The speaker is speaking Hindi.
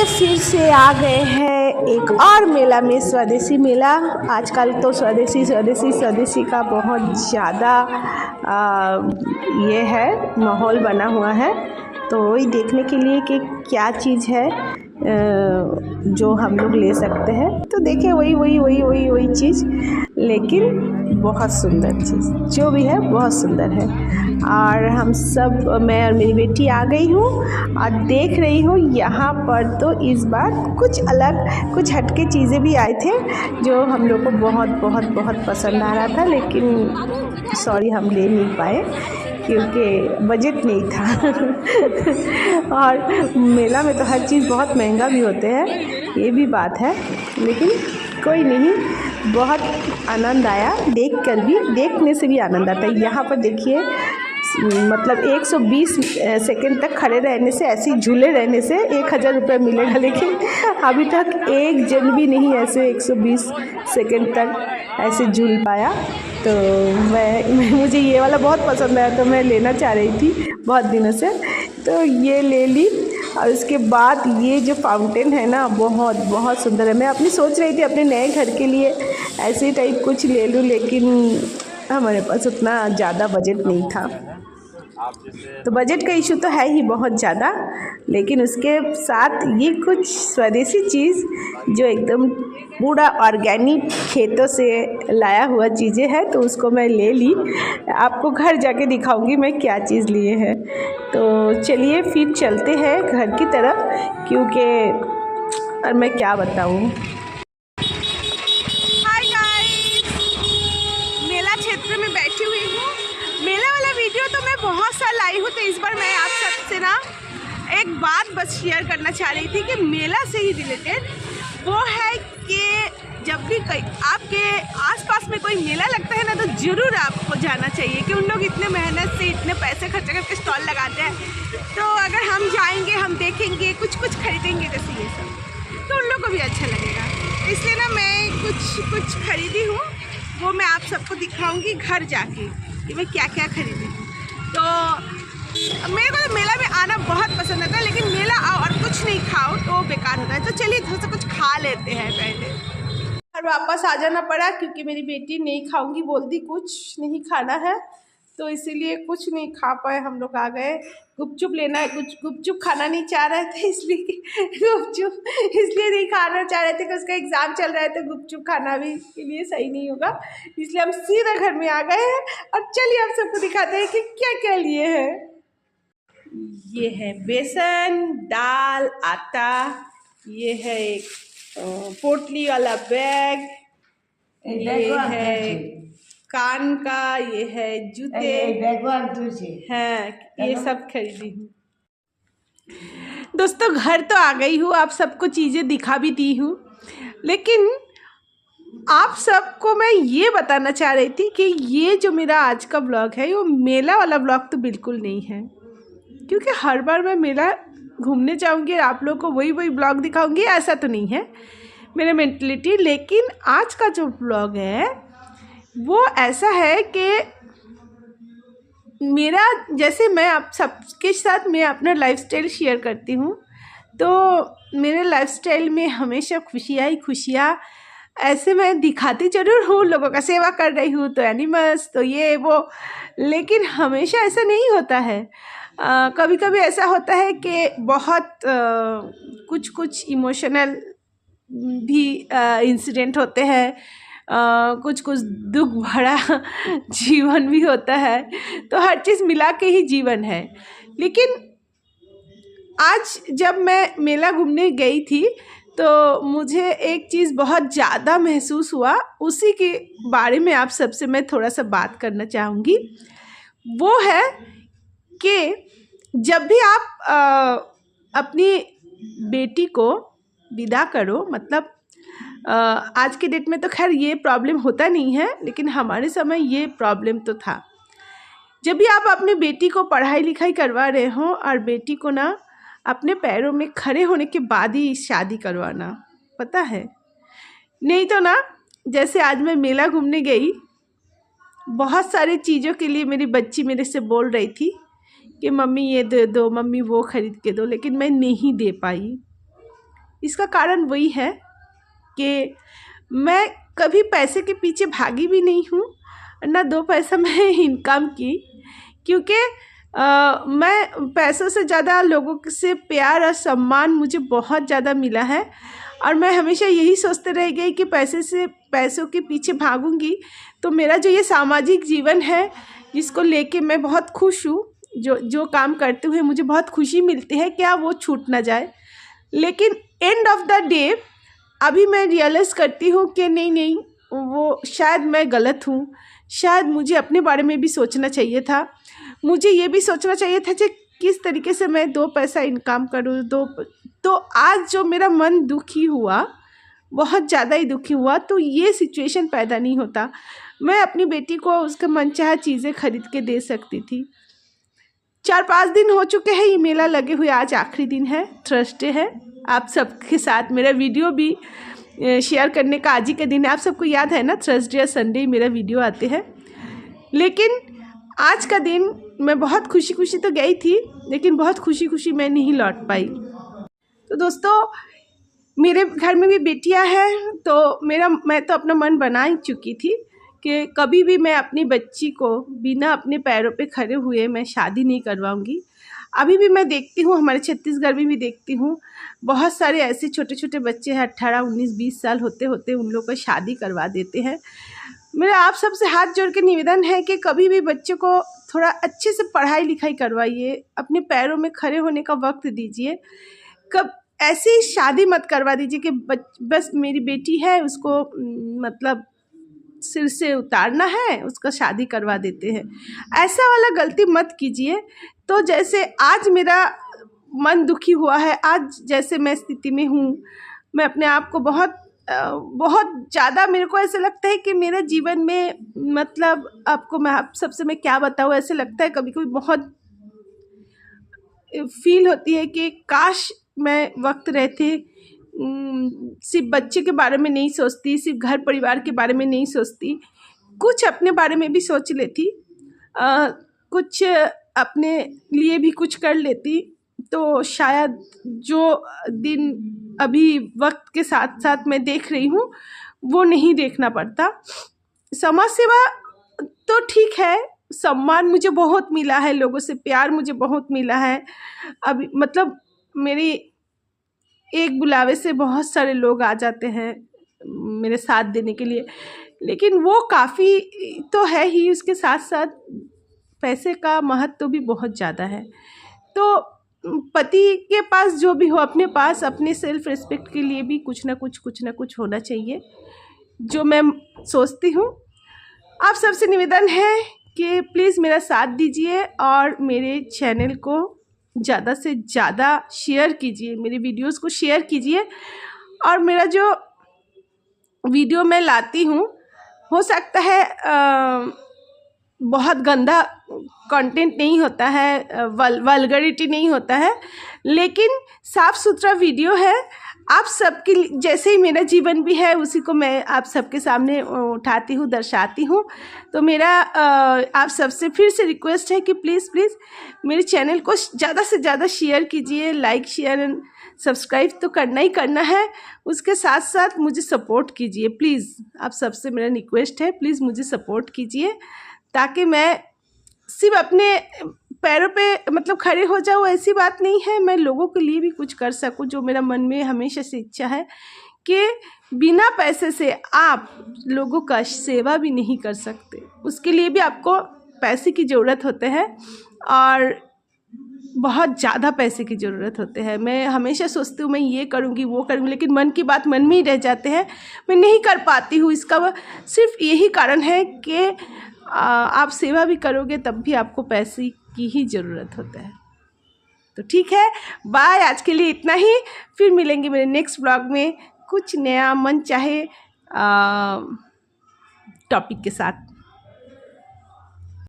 फिर से आ गए हैं एक और मेला में, स्वदेशी मेला। आजकल तो स्वदेशी का बहुत ज़्यादा ये है, माहौल बना हुआ है। तो वही देखने के लिए कि क्या चीज़ है जो हम लोग ले सकते हैं। तो देखें वही चीज़, लेकिन बहुत सुंदर चीज़ जो भी है बहुत सुंदर है। और हम सब, मैं और मेरी बेटी आ गई हूँ और देख रही हूँ यहाँ पर तो इस बार कुछ अलग, कुछ हटके चीज़ें भी आए थे जो हम लोग को बहुत पसंद आ रहा था, लेकिन सॉरी हम ले नहीं पाए क्योंकि बजट नहीं था। और मेला में तो हर चीज़ बहुत महंगा भी होते हैं, ये भी बात है, लेकिन कोई नहीं, बहुत आनंद आया देखने से भी आनंद आता है। यहाँ पर देखिए, मतलब 120 सेकंड तक खड़े रहने से, ऐसे ही झूले रहने से 1000 रुपये मिलेगा, लेकिन अभी तक एक जन भी नहीं ऐसे 120 सेकंड तक ऐसे झूल पाया। तो मुझे ये वाला बहुत पसंद आया, तो मैं लेना चाह रही थी बहुत दिनों से, तो ये ले ली। और उसके बाद ये जो फाउंटेन है ना, बहुत सुंदर है। मैं अपनी सोच रही थी अपने नए घर के लिए ऐसे टाइप कुछ ले लूँ, लेकिन हमारे पास उतना ज़्यादा बजट नहीं था। तो बजट का इशू तो है ही बहुत ज़्यादा, लेकिन उसके साथ ये कुछ स्वदेशी चीज़ जो एकदम पूरा ऑर्गेनिक खेतों से लाया हुआ चीज़ें हैं, तो उसको मैं ले ली। आपको घर जाके दिखाऊंगी मैं क्या चीज़ लिए हैं। तो चलिए फिर चलते हैं घर की तरफ, क्योंकि और मैं क्या बताऊँ। हाय गाइस, मेला क्षेत्र में बैठी हुई हूँ। मेला वाला वीडियो तो मैं बहुत साल लाई हूँ, तो इस बार मैं आप सबसे ना एक बात बस शेयर करना चाह रही थी कि मेला से ही रिलेटेड, वो है कि जब भी आपके आसपास में कोई मेला लगता है ना, तो ज़रूर आपको जाना चाहिए कि उन लोग इतने मेहनत से इतने पैसे खर्च करके स्टॉल लगाते हैं। तो अगर हम जाएंगे, हम देखेंगे, कुछ खरीदेंगे जैसे ये सब, तो उन लोग को भी अच्छा लगेगा। इसलिए ना मैं कुछ खरीदी हूँ, वो मैं आप सबको दिखाऊंगी घर जाके कि मैं क्या क्या खरीदी हूँ। तो मेरे को तो मेला में आना बहुत पसंद आता है, लेकिन मेला आओ और कुछ नहीं खाओ तो बेकार होता है। तो चलिए थोड़ा सा कुछ खा लेते हैं पहले। और वापस आ जाना पड़ा क्योंकि मेरी बेटी नहीं खाऊंगी बोलती, कुछ नहीं खाना है, तो इसीलिए कुछ नहीं खा पाए। हम लोग आ गए, गुपचुप लेना है, कुछ गुपचुप खाना नहीं चाह रहे थे, इसलिए गुपचुप इसलिए नहीं खाना चाह रहे थे कि उसका एग्ज़ाम चल रहा है, तो गुपचुप खाना भी के लिए सही नहीं होगा, इसलिए हम सीधा घर में आ गए हैं। और चलिए आप सबको दिखाते हैं कि क्या क्या लिए हैं। ये है बेसन, दाल, आटा, ये है एक पोटली वाला बैग, ये है कान का, ये है जूते हैं, ये सब खरीदी हूँ। दोस्तों घर तो आ गई हूँ, आप सबको चीज़ें दिखा भी दी हूँ, लेकिन आप सबको मैं ये बताना चाह रही थी कि ये जो मेरा आज का ब्लॉग है, वो मेला वाला ब्लॉग तो बिल्कुल नहीं है, क्योंकि हर बार मैं मेला घूमने जाऊंगी और आप लोग को वही ब्लॉग दिखाऊंगी, ऐसा तो नहीं है मेरा मेंटलिटी। लेकिन आज का जो ब्लॉग है वो ऐसा है कि मेरा, जैसे मैं आप सबके साथ मैं अपना लाइफस्टाइल शेयर करती हूँ, तो मेरे लाइफस्टाइल में हमेशा खुशियाँ ही खुशियाँ, ऐसे मैं दिखाती ज़रूर हूँ, लोगों का सेवा कर रही हूँ, तो एनिमल्स, तो ये वो, लेकिन हमेशा ऐसा नहीं होता है। कभी कभी ऐसा होता है कि बहुत कुछ इमोशनल भी इंसिडेंट होते हैं, कुछ दुख भरा जीवन भी होता है, तो हर चीज़ मिला के ही जीवन है। लेकिन आज जब मैं मेला घूमने गई थी, तो मुझे एक चीज़ बहुत ज़्यादा महसूस हुआ, उसी के बारे में आप सबसे मैं थोड़ा सा बात करना चाहूँगी। वो है कि जब भी आप अपनी बेटी को विदा करो, मतलब आज के डेट में तो खैर ये प्रॉब्लम होता नहीं है, लेकिन हमारे समय ये प्रॉब्लम तो था। जब भी आप अपनी बेटी को पढ़ाई लिखाई करवा रहे हो और बेटी को ना अपने पैरों में खड़े होने के बाद ही शादी करवाना, पता है, नहीं तो ना, जैसे आज मैं मेला घूमने गई, बहुत सारी चीज़ों के लिए मेरी बच्ची मेरे से बोल रही थी कि मम्मी ये दे दो, मम्मी वो खरीद के दो, लेकिन मैं नहीं दे पाई। इसका कारण वही है कि मैं कभी पैसे के पीछे भागी भी नहीं हूँ, ना 2 पैसा मैं इनकम की, क्योंकि मैं पैसों से ज़्यादा लोगों से प्यार और सम्मान मुझे बहुत ज़्यादा मिला है। और मैं हमेशा यही सोचते रह गई कि पैसों के पीछे भागूंगी तो मेरा जो ये सामाजिक जीवन है जिसको लेके मैं बहुत खुश हूँ, जो काम करते हुए मुझे बहुत खुशी मिलती है, क्या वो छूट ना जाए। लेकिन एंड ऑफ द डे अभी मैं रियलाइज़ करती हूँ कि नहीं, वो शायद मैं गलत हूँ। शायद मुझे अपने बारे में भी सोचना चाहिए था। मुझे ये भी सोचना चाहिए था कि किस तरीके से मैं 2 पैसा इनकम करूँ। तो आज जो मेरा मन दुखी हुआ, बहुत ज़्यादा ही दुखी हुआ, तो ये सिचुएशन पैदा नहीं होता। मैं अपनी बेटी को उसका मनचाहा चीज़ें खरीद के दे सकती थी। 4-5 दिन हो चुके हैं ये मेला लगे हुए, आज आखिरी दिन है, थर्सडे है। आप सबके साथ मेरा वीडियो भी शेयर करने का आज ही का दिन है। आप सबको याद है ना, थर्सडे या संडे मेरा वीडियो आते हैं। लेकिन आज का दिन मैं बहुत खुशी तो गई थी, लेकिन बहुत खुशी मैं नहीं लौट पाई। तो दोस्तों, मेरे घर में भी बेटियां हैं, तो मैं तो अपना मन बना ही चुकी थी कि कभी भी मैं अपनी बच्ची को बिना अपने पैरों पे खड़े हुए मैं शादी नहीं करवाऊंगी। अभी भी मैं देखती हूँ, हमारे छत्तीसगढ़ में भी देखती हूँ, बहुत सारे ऐसे छोटे छोटे बच्चे हैं, 18, 19, 20 साल होते होते उन लोग को शादी करवा देते हैं। मेरा आप सबसे हाथ जोड़ के निवेदन है कि कभी भी बच्चों को थोड़ा अच्छे से पढ़ाई लिखाई करवाइए, अपने पैरों में खड़े होने का वक्त दीजिए। कब ऐसे ही शादी मत करवा दीजिए कि बस मेरी बेटी है, उसको मतलब सिर से उतारना है, उसका शादी करवा देते हैं। ऐसा वाला गलती मत कीजिए। तो जैसे आज मेरा मन दुखी हुआ है, आज जैसे मैं स्थिति में हूँ, मैं अपने आप को बहुत ज़्यादा, मेरे को ऐसा लगता है कि मेरे जीवन में मतलब आप सबसे मैं क्या बताऊँ, ऐसे लगता है कभी कभी बहुत फील होती है कि काश मैं वक्त रहते सिर्फ बच्चे के बारे में नहीं सोचती, सिर्फ घर परिवार के बारे में नहीं सोचती, कुछ अपने बारे में भी सोच लेती, कुछ अपने लिए भी कुछ कर लेती, तो शायद जो दिन अभी वक्त के साथ साथ मैं देख रही हूँ वो नहीं देखना पड़ता। समाज सेवा तो ठीक है, सम्मान मुझे बहुत मिला है, लोगों से प्यार मुझे बहुत मिला है। अभी मतलब मेरी एक बुलावे से बहुत सारे लोग आ जाते हैं मेरे साथ देने के लिए, लेकिन वो काफ़ी तो है ही, उसके साथ साथ पैसे का महत्व तो भी बहुत ज़्यादा है। तो पति के पास जो भी हो, अपने पास अपने सेल्फ रिस्पेक्ट के लिए भी कुछ ना कुछ होना चाहिए, जो मैं सोचती हूँ। आप सबसे निवेदन है कि प्लीज़ मेरा साथ दीजिए और मेरे चैनल को ज़्यादा से ज़्यादा शेयर कीजिए, मेरे वीडियोस को शेयर कीजिए। और मेरा जो वीडियो मैं लाती हूँ, हो सकता है बहुत गंदा कंटेंट नहीं होता है, वल्गरिटी नहीं होता है, लेकिन साफ़ सुथरा वीडियो है। आप सबके जैसे ही मेरा जीवन भी है, उसी को मैं आप सबके सामने उठाती हूँ, दर्शाती हूँ। तो मेरा आप सबसे फिर से रिक्वेस्ट है कि प्लीज़ मेरे चैनल को ज़्यादा से ज़्यादा शेयर कीजिए, लाइक शेयर एंड सब्सक्राइब तो करना ही करना है, उसके साथ साथ मुझे सपोर्ट कीजिए प्लीज़। आप सबसे मेरा रिक्वेस्ट है, प्लीज़ मुझे सपोर्ट कीजिए, ताकि मैं सिर्फ अपने पैरों पे मतलब खड़े हो जाओ, ऐसी बात नहीं है, मैं लोगों के लिए भी कुछ कर सकूं। जो मेरा मन में हमेशा से इच्छा है कि बिना पैसे से आप लोगों का सेवा भी नहीं कर सकते, उसके लिए भी आपको पैसे की ज़रूरत होते हैं, और बहुत ज़्यादा पैसे की ज़रूरत होते हैं। मैं हमेशा सोचती हूँ मैं ये करूँगी वो करूँगी, लेकिन मन की बात मन में ही रह जाते हैं, मैं नहीं कर पाती हूँ। इसका सिर्फ यही कारण है कि आप सेवा भी करोगे तब भी आपको पैसे की ही ज़रूरत होता है। तो ठीक है, बाय, आज के लिए इतना ही। फिर मिलेंगे मेरे नेक्स्ट ब्लॉग में कुछ नया मन चाहे टॉपिक के साथ।